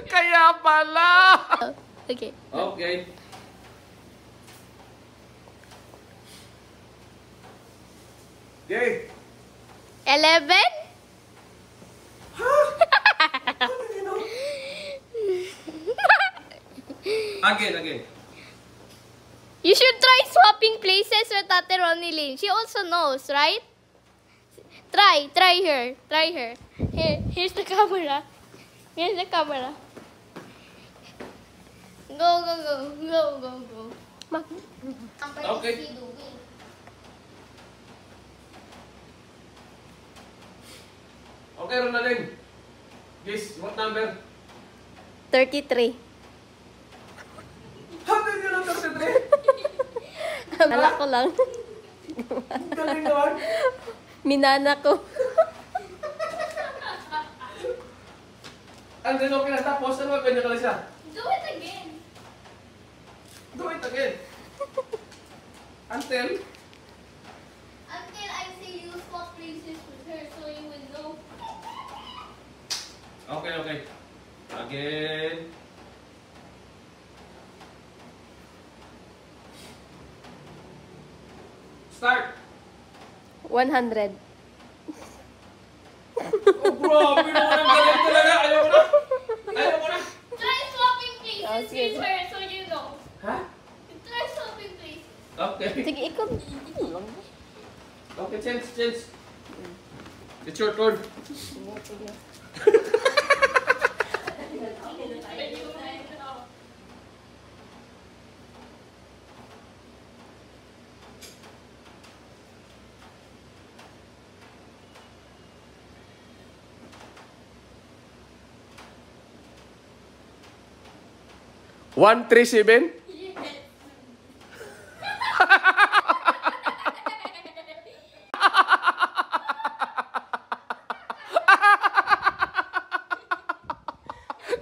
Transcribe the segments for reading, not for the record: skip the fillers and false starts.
Kaya pala. Okay. Okay. Okay. 11? Again. You should try swapping places with Ate Ronilyn. She also knows, right? Try her. Here's the camera. Go. Okay. Okay, Ronaldin. Guess, what number? 33. How did you know 33? Anak ko lang. Galing naman. Minana ko. And then okay na tapos, ano ba pwede ka lang siya? Do it again. Do it again. Until I say you swap places with her so you will know. Okay. Again. Start. 100. Oh, grabe naman ang galing talaga. Ayaw ko na. Try swapping places Oh, sige. with her so you know. Ha? Try swapping places. Okay. Sige, ikaw. Okay, change. It's your turn. One, 3, 7.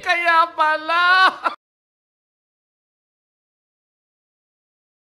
Kaya pala.